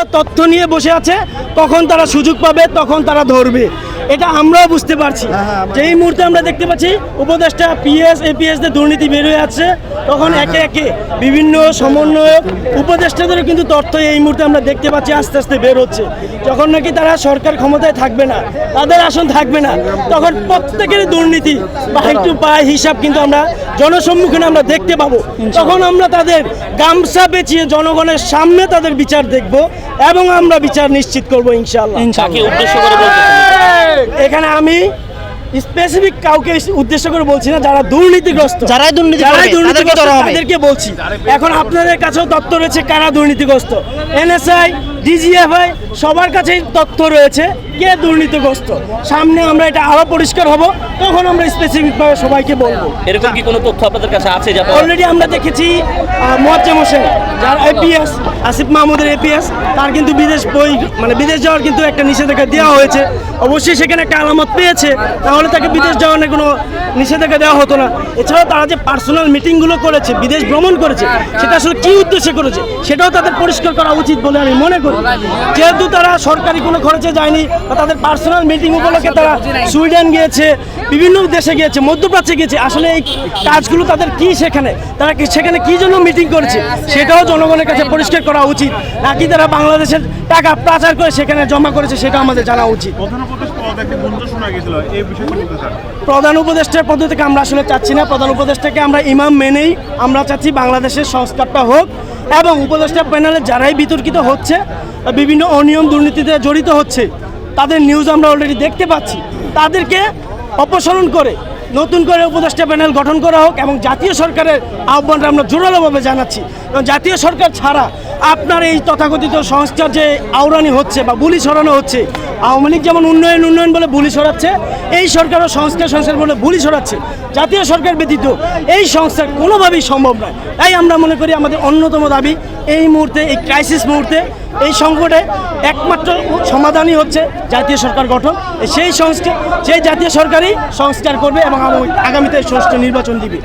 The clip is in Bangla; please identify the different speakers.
Speaker 1: যারা তথ্য নিয়ে বসে আছে কখন তারা সুযোগ পাবে তখন তারা ধরবে, এটা আমরাও বুঝতে পারছি। যেই মুহূর্তে আমরা দেখতে পাচ্ছি উপদেষ্টা পিএস এপিএসদের দুর্নীতি বের হয়ে আছে, তখন একে একে বিভিন্ন সমন্বয়ক উপদেষ্টাদেরও কিন্তু তথ্য এই মুহূর্তে আমরা দেখতে পাচ্ছি আস্তে আস্তে বের হচ্ছে। যখন নাকি তারা সরকার ক্ষমতায় থাকবে না, তাদের আসন থাকবে না, তখন প্রত্যেকের দুর্নীতি বা একটু পায় হিসাব কিন্তু আমরা জনসম্মুখীনে আমরা দেখতে পাবো। তখন আমরা তাদের গামছা পেঁচিয়ে জনগণের সামনে তাদের বিচার দেখব এবং আমরা বিচার নিশ্চিত করবো ইনশাআল্লাহ।
Speaker 2: উদ্দেশ্য করে বলতেছেন?
Speaker 1: এখানে আমি স্পেসিফিক কাউকে উদ্দেশ্য করে বলছি না, যারা দুর্নীতিগ্রস্ত,
Speaker 2: যারাই
Speaker 1: তাদেরকে বলছি। এখন আপনাদের কাছেও তথ্য রয়েছে কারা দুর্নীতিগ্রস্ত, এনএসআই ডিজিএফআই সবার কাছেই তথ্য রয়েছে কে দুর্নীতিগ্রস্ত। সামনে আমরা এটা আরো পরিষ্কার হব, তখন আমরা স্পেসিফিকভাবে সবাইকে বলবো।
Speaker 2: এরকম কি কোনো তথ্য আপনাদের কাছে আছে?
Speaker 1: অলরেডি আমরা দেখেছি মোয়াজ্জেম হোসেন, যার এপিএস আসিফ মাহমুদের এপিএস, তার কিন্তু বিদেশ যাওয়ার কিন্তু একটা নিষেধাজ্ঞা দেওয়া হয়েছে। অবশ্যই সেখানে একটা আলামত পেয়েছে, তাহলে তাকে বিদেশ যাওয়ার কোনো নিষেধাজ্ঞা দেওয়া হতো না। এছাড়াও তারা যে পার্সোনাল মিটিংগুলো করেছে, বিদেশ ভ্রমণ করেছে, সেটা আসলে কী উদ্দেশ্যে করেছে সেটাও তাদের পরিষ্কার করা উচিত বলে আমি মনে করি। যেহেতু তারা সরকারি কোনো খরচে যায়নি বা তাদের পার্সোনাল মিটিং উপলক্ষে তারা সুইডেন গিয়েছে, বিভিন্ন দেশে গিয়েছে, মধ্যপ্রাচ্যে গিয়েছে, আসলে এই কাজগুলো তাদের কি, তারা সেখানে কি জন্য মিটিং করেছে সেটাও জনগণের কাছে পরিষ্কার করা উচিত। নাকি তারা বাংলাদেশের টাকা পাচার করে সেখানে জমা করেছে সেটা আমাদের জানা উচিত। প্রধান উপদেষ্টার পদ থেকে আমরা আসলে চাচ্ছি না। প্রধান উপদেষ্টাকে আমরা ইমাম মেনেই আমরা চাচ্ছি বাংলাদেশের সংস্কারটা হোক, এবং উপদেষ্টা প্যানেলে যারাই বিতর্কিত হচ্ছে, বিভিন্ন অনিয়ম দুর্নীতিতে জড়িত হচ্ছে, তাদের নিউজ আমরা অলরেডি দেখতে পাচ্ছি, তাদেরকে অপসারণ করে নতুন করে উপদেষ্টা প্যানেল গঠন করা হোক। এবং জাতীয় সরকারের আহ্বানটা আমরা জোরালোভাবে জানাচ্ছি, কারণ জাতীয় সরকার ছাড়া আপনার এই তথাকথিত সংস্কার যে আওরানি হচ্ছে বা বুলি ছড়ানো হচ্ছে, আওয়ামী লীগ যেমন উন্নয়ন বলে বুলি ছড়াচ্ছে, এই সরকারও সংস্কার বলে বুলি ছড়াচ্ছে। জাতীয় সরকার ব্যতীত এই সংস্কার কোনোভাবেই সম্ভব নয়। তাই আমরা মনে করি আমাদের অন্যতম দাবি এই মুহূর্তে, এই ক্রাইসিস মুহূর্তে, এই সংকটে একমাত্র সমাধানই হচ্ছে জাতীয় সরকার গঠন। সেই জাতীয় সরকারই সংস্কার করবে এবং আগামীতে সুষ্ঠু নির্বাচন দিবে।